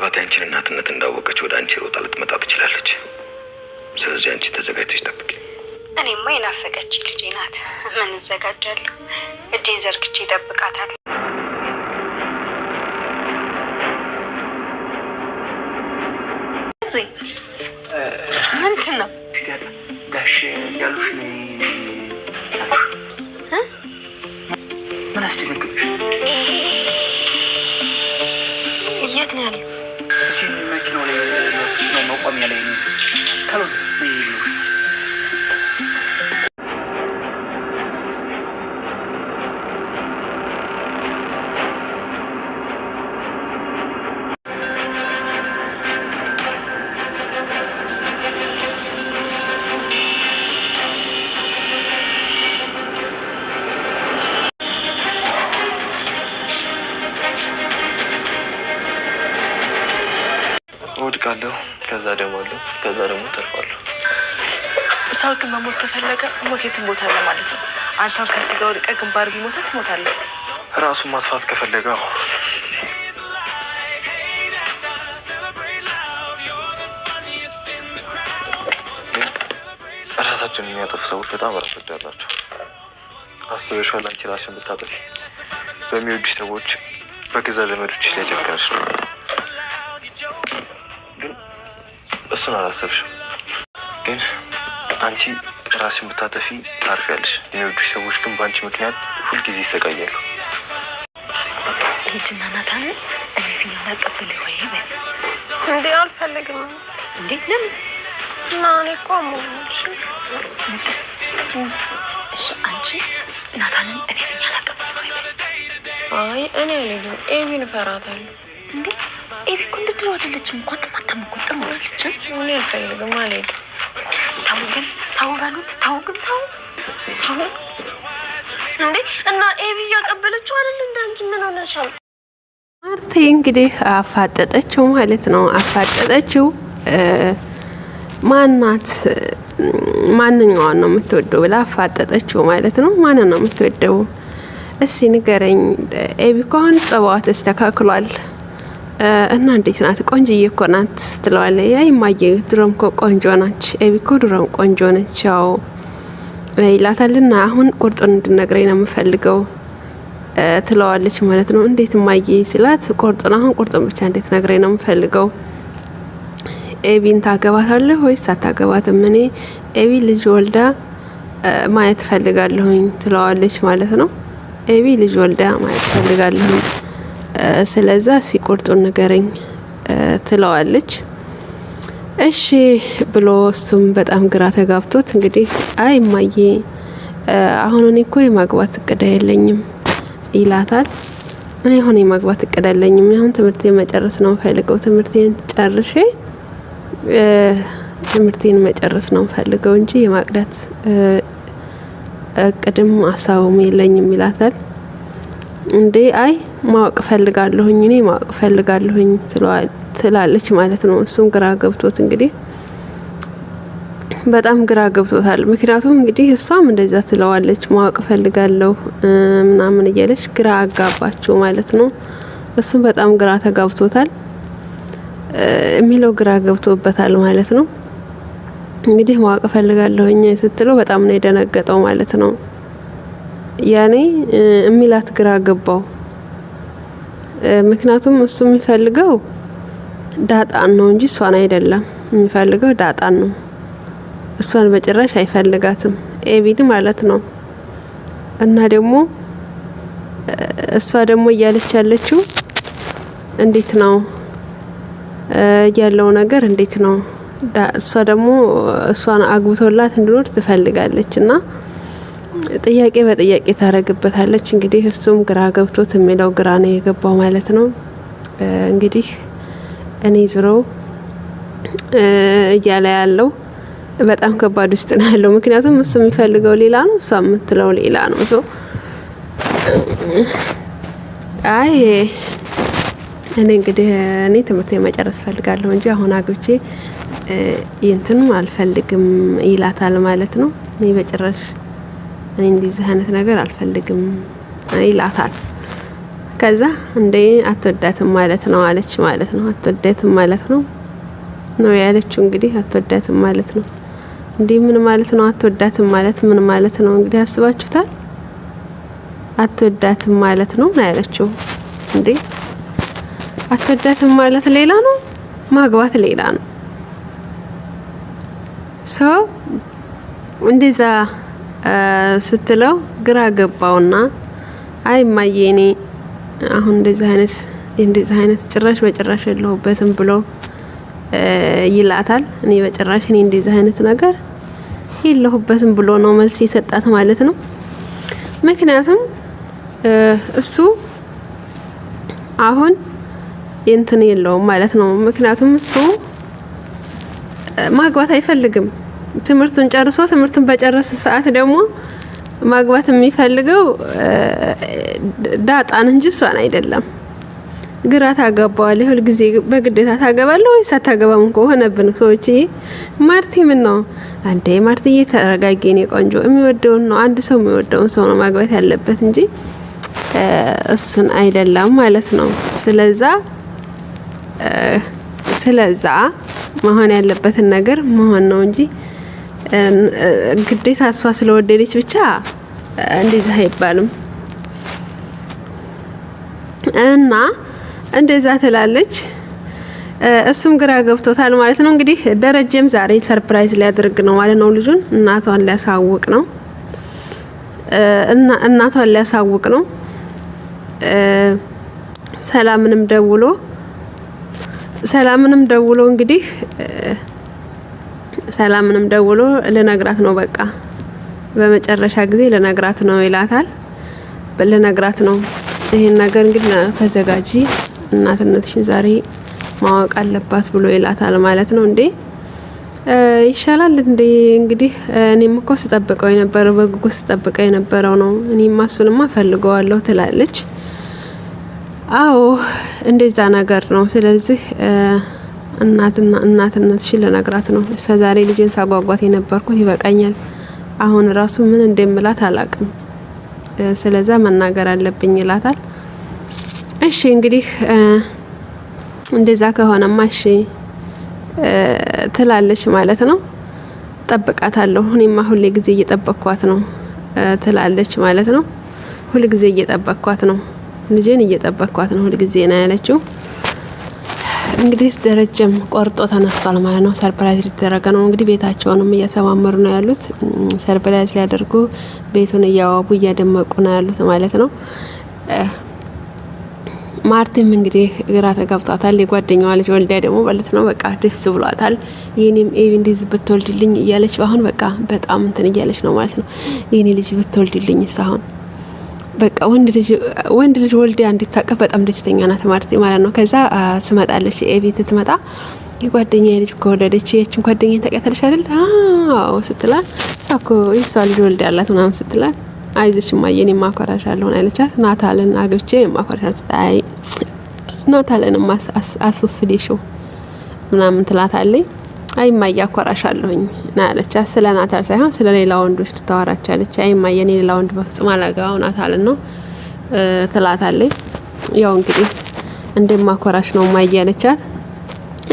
ምናልባት ያንቺን እናትነት እንዳወቀች ወደ አንቺ ሮጣ ልትመጣ ትችላለች። ስለዚህ አንቺ ተዘጋጅተሽ ጠብቂ። እኔማ የናፈቀች ልጄ ናት። ምን እዘጋጃለሁ? እጄን ዘርግቼ እጠብቃታለሁ። ምንድን ነው ጋሽ ያሉሽ ነው? ምን አስደነግጥሽ? የት ነው ያለው? እዚህ መኪናው ላይ ነው፣ መቆሚያ ላይ ነው። ካልሆነ ወድቃለሁ፣ ከዛ ደግሞ ተርፋለሁ። ሰው ግን መሞት ከፈለገ ሞት የትም ቦታ አለ ማለት ነው። አንተም ከዚህ ጋር ወድቀህ ግንባር ቢሞት ትሞታለህ። ራሱን ማጥፋት ከፈለገ ራሳቸውን የሚያጠፉ ሰዎች በጣም ራስ ወዳላቸው። አስበሽዋል? አንቺ ራስሽን ብታጠፊ በሚወዱሽ ሰዎች፣ በገዛ ዘመዶችሽ ላይ ጨከነሽ ነው። እሱን አላሰብሽም። ግን አንቺ ራስሽን ብታጠፊ ታርፊያለሽ። የሚወዱሽ ሰዎች ግን በአንቺ ምክንያት ሁልጊዜ ይሰቃያሉ። ሂጂና ናታን እኔ ፊኛ ላቀብል ወይ በል። እንዴ አልፈልግም። እንዴ ለምን? እና እኔ እኮ አሞኛል። እሺ አንቺ ናታንን እኔ ፊኛ ላቀብል ወይ በል። አይ እኔ አልሄድም። ኤቢን እፈራታለሁ። እንዴ ኤቢ እኮ እንድትሮ አይደለችም እኮ አትማታም ሆናለች። እኔ አልፈልግም፣ አልሄድም። ተው በሉት። ተው እንዴ እና ኤቢ እያቀበለችው አይደል? እንዳንቺ ምን ሆነሻል? ማርቴ እንግዲህ አፋጠጠችው ማለት ነው። አፋጠጠችው። ማናት ማንኛዋን ነው የምትወደው ብላ አፋጠጠችው ማለት ነው። ማንን ነው የምትወደው? እስኪ ንገረኝ። ኤቢ እኮ አሁን ጸባዋ ተስተካክሏል እና እንዴት ናት? ቆንጅዬ እኮ ናት ትለዋለች። ያ ይማየ ድሮም እኮ ቆንጆ ናች። ኤቢ እኮ ድሮም ቆንጆ ነች ያው ይላታልና አሁን ቁርጡን እንድነግረኝ ነው የምፈልገው ትለዋለች ማለት ነው። እንዴት ማየ ሲላት አሁን ቁርጡን ብቻ እንዴት ነግረኝ ነው የምፈልገው። ኤቢን ታገባታለህ ወይስ አታገባትም? እኔ ኤቢ ልጅ ወልዳ ማየት ፈልጋለሁኝ ትለዋለች ማለት ነው። ኤቢ ልጅ ወልዳ ማየት ፈልጋለሁኝ፣ ስለዛ ሲቆርጡን ንገረኝ ትለዋለች። እሺ ብሎ እሱም በጣም ግራ ተጋብቶት እንግዲህ አይ ማየ አሁን እኔ እኮ የማግባት እቅድ የለኝም ይላታል። እኔ አሁን የማግባት እቅድ የለኝም፣ አሁን ትምህርቴን መጨረስ ነው ፈልገው፣ ትምህርቴን ጨርሼ ትምህርቴን መጨረስ ነው ፈልገው እንጂ የማቅዳት እቅድም ሀሳቡም የለኝም ይላታል። እንዴ አይ ማወቅ ፈልጋለሁኝ እኔ ማወቅ ፈልጋለሁኝ ትላለች ማለት ነው። እሱም ግራ ገብቶት እንግዲህ በጣም ግራ ገብቶታል። ምክንያቱም እንግዲህ እሷም እንደዛ ትለዋለች ማወቅ ፈልጋለሁ ምናምን እያለች ግራ አጋባቸው ማለት ነው። እሱም በጣም ግራ ተጋብቶታል፣ የሚለው ግራ ገብቶበታል ማለት ነው። እንግዲህ ማወቅ ፈልጋለሁኝ ስትለው በጣም ነው የደነገጠው ማለት ነው። ያኔ የሚላት ግራ ገባው። ምክንያቱም እሱ የሚፈልገው ዳጣን ነው እንጂ እሷን አይደለም የሚፈልገው፣ ዳጣን ነው። እሷን በጭራሽ አይፈልጋትም ኤቢን ማለት ነው። እና ደግሞ እሷ ደግሞ እያለች ያለችው እንዴት ነው ያለው ነገር እንዴት ነው? እሷ ደግሞ እሷን አግብቶላት እንድኖር ትፈልጋለች እና ጥያቄ በጥያቄ ታረግበታለች። እንግዲህ እሱም ግራ ገብቶት የሚለው ግራ ነው የገባው ማለት ነው። እንግዲህ እኔ ዝሮ እያለ ያለው በጣም ከባድ ውስጥ ነው ያለው። ምክንያቱም እሱ የሚፈልገው ሌላ ነው፣ እሷ የምትለው ሌላ ነው። አይ እኔ እንግዲህ እኔ ትምህርቴን መጨረስ ፈልጋለሁ እንጂ አሁን አግብቼ ይንተንም አልፈልግም ይላታል ማለት ነው። እኔ በጭራሽ እኔ እንደዚህ አይነት ነገር አልፈልግም ይላታል። ከዛ እንዴ አትወዳትም ማለት ነው አለች ማለት ነው። አትወዳትም ማለት ነው ያለችው። እንግዲህ አትወዳትም ማለት ነው እንዴ ምን ማለት ነው? አትወዳትም ማለት ምን ማለት ነው? እንግዲህ አስባችሁታል? አትወዳትም ማለት ነው ያለችው። እንዴ አትወዳትም ማለት ሌላ ነው፣ ማግባት ሌላ ነው። ሰው እንደዛ ስትለው ግራ ገባውና አይ እማዬ እኔ አሁን እንደዚህ አይነት ጭራሽ በጭራሽ የለሁበትም ብሎ ይላታል። እኔ በጭራሽ እኔ እንደዚህ አይነት ነገር የለሁበትም ብሎ ነው መልስ የሰጣት ማለት ነው። ምክንያቱም እሱ አሁን እንትን የለውም ማለት ነው። ምክንያቱም እሱ ማግባት አይፈልግም። ትምህርቱን ጨርሶ ትምህርቱን በጨረሰ ሰዓት ደግሞ ማግባት የሚፈልገው ዳጣን እንጂ እሷን አይደለም። ግራ ታጋባዋለህ። ሁል ጊዜ በግዴታ ታገባለህ ወይስ አታገባም እንኳ ሆነብን ሰዎች። ማርቲ ምን ነው አንዴ ማርቲዬ ተረጋጊ የኔ ቆንጆ። የሚወደውን ነው አንድ ሰው የሚወደውን ሰው ነው ማግባት ያለበት እንጂ እሱን አይደለም ማለት ነው። ስለዛ መሆን ያለበትን ነገር መሆን ነው እንጂ ግዴታ እሷ ስለወደደች ብቻ እንደዛ አይባልም። እና እንደዛ ትላለች። እሱም ግራ ገብቶታል ማለት ነው። እንግዲህ ደረጀም ዛሬ ሰርፕራይዝ ሊያደርግ ነው ማለት ነው። ልጁን እናቷን ሊያሳውቅ ነው። ሰላምንም ደውሎ ልነግራት ነው። በቃ በመጨረሻ ጊዜ ልነግራት ነው ይላታል። ልነግራት ነው ይሄን ነገር እንግዲህ ተዘጋጂ፣ እናትነትሽን ዛሬ ማወቅ አለባት ብሎ ይላታል ማለት ነው። እንዴ ይሻላል እንዴ እንግዲህ እኔም እኮ ስጠብቀው የነበረው በጉጉት ስጠብቀው የነበረው ነው። እኔም እሱንማ ፈልገዋለሁ ትላለች። አዎ እንደዛ ነገር ነው። ስለዚህ እናትነትሽን ልነግራት ነው። እስከዛሬ ልጄን ሳጓጓት የነበርኩት ይበቃኛል። አሁን ራሱ ምን እንደምላት አላቅም። ስለዛ መናገር አለብኝ ይላታል። እሺ እንግዲህ እንደዛ ከሆነማ እሺ ትላለች ማለት ነው። ጠብቃታለሁ እኔማ ሁሌ ጊዜ እየጠበቅኳት ነው ትላለች ማለት ነው። ሁሌ ጊዜ እየጠበቅኳት ነው፣ ልጄን እየጠበቅኳት ነው ሁሌ ጊዜ ነው ያለችው። እንግዲህ ደረጀም ቆርጦ ተነስቷል ማለት ነው። ሰርፕራይዝ ሊደረገ ነው እንግዲህ። ቤታቸውንም እያሰማመሩ ነው ያሉት። ሰርፕራይዝ ሊያደርጉ ቤቱን እያዋቡ እያደመቁ ነው ያሉት ማለት ነው። ማርቲም እንግዲህ ግራ ተጋብቷታል። የጓደኛዋ ልጅ ወልዳ ደግሞ ማለት ነው በቃ ደስ ብሏታል። የኔም ኤቪ እንደዚህ ብትወልድልኝ እያለች አሁን በቃ በጣም እንትን እያለች ነው ማለት ነው። የኔ ልጅ ብትወልድልኝ ሳይሆን በቃ ወንድ ልጅ ወልዳ እንድታቀፍ በጣም ደስተኛ ናት ማርቲ ማለት ነው። ከዛ ትመጣለች። ኤቪ ትመጣ የጓደኛዬ ልጅ ከወለደች የችን ጓደኛዬ ታውቂያታለሽ አይደል? አዎ ስትላት ሳኮ ይሷ ልጅ ወልዳላት ምናምን ስትላት አይዞሽ እማዬ እኔ ማኮራሻለሁ አለቻት። ናታልን አግብቼ ማኮራሻለሁ ስታይ ናታልን አስወስደሽው ምናምን ትላታለች። አይ እማዬ አኮራሻለሁኝ ና አለቻት። ስለ ናታል ሳይሆን ስለ ሌላ ወንዶች ልታወራቻለች። አይ እማዬ እኔ ሌላ ወንድ በፍጹም አላገባም ናታልን ነው ትላታለች። ያው እንግዲህ እንደማኮራሽ ነው እማዬ አለቻት።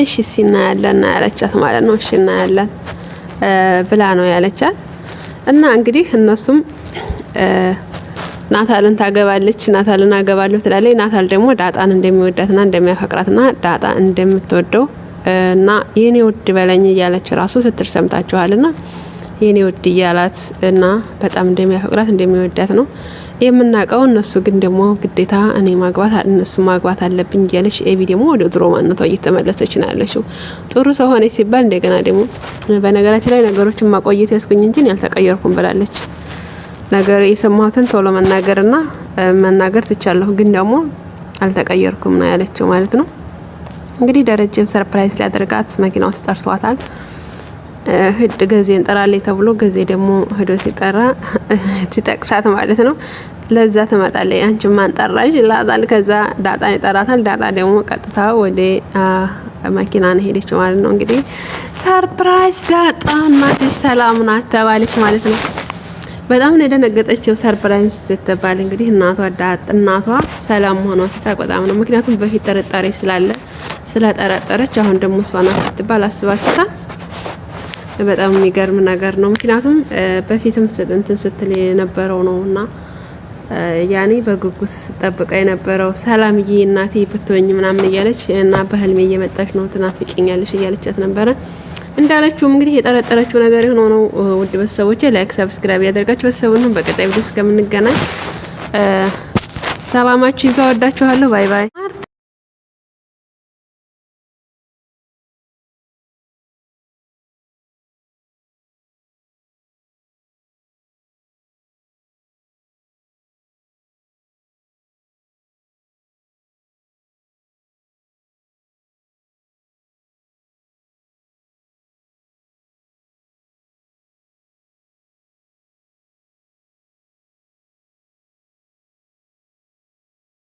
እሺ እናያለን ያለቻት ማለት ነው። እሺ እናያለን ብላ ነው ያለቻት። እና እንግዲህ እነሱም ናታልን ታገባለች። ናታልን አገባለሁ ትላለች። ናታል ደግሞ ዳጣን እንደሚወዳትና እንደሚያፈቅራትና ዳጣ እንደምትወደው እና የኔ ውድ በለኝ እያለች ራሱ ስትል ሰምታችኋልና የኔ ውድ እያላት እና በጣም እንደሚያፈቅራት እንደሚወዳት ነው የምናውቀው። እነሱ ግን ደግሞ ግዴታ እነሱ ማግባት አለብኝ እያለች ኤቢ ደግሞ ወደ ድሮ ማንነቷ እየተመለሰች ነው ያለችው። ጥሩ ሰው ሆነች ሲባል እንደገና ደግሞ በነገራችን ላይ ነገሮችን ማቆየት ያስኩኝ እንጂ ያልተቀየርኩም ብላለች። ነገር የሰማሁትን ቶሎ መናገር ትቻለሁ፣ ግን ደግሞ አልተቀየርኩም ነው ያለችው ማለት ነው። እንግዲህ ደረጀም ሰርፕራይዝ ሊያደርጋት መኪና ውስጥ ጠርቷታል። ህድ ገዜ እንጠራለች ተብሎ ገዜ ደግሞ ሄዶ ሲጠቅሳት ማለት ነው ለዛ ትመጣለች። አንቺ ማን ጠራሽ ይላታል። ከዛ ዳጣን ይጠራታል። ዳጣ ደግሞ ቀጥታ ወደ መኪና ነው ሄደች ማለት ነው። እንግዲህ ሰርፕራይዝ ዳጣ እናትሽ ሰላም ናት ተባለች ማለት ነው። በጣም ነው የደነገጠችው። ሰርፕራይዝ ስትባል እንግዲህ እናቷ ሰላም መሆኗ በጣም ነው። ምክንያቱም በፊት ጥርጣሬ ስላለ ስለጠረጠረች፣ አሁን ደግሞ እሷ ናት ስትባል አስባችሁታል? በጣም የሚገርም ነገር ነው። ምክንያቱም በፊትም እንትን ስትል የነበረው ነው እና ያኔ በጉጉት ስጠብቀ የነበረው ሰላምዬ እናቴ ብትወኝ ምናምን እያለች እና በህልሜ እየመጣች ነው ትናፍቂኛለሽ እያለቻት ነበረ። እንዳለችውም እንግዲህ የጠረጠረችው ነገር የሆነው ነው። ውድ ቤተሰቦቼ ላይክ ሰብስክራይብ ያደርጋችሁ ቤተሰቡን በቀጣይ ቪዲዮ እስከምንገናኝ ሰላማችሁ ይብዛ። ወዳችኋለሁ። ባይ ባይ።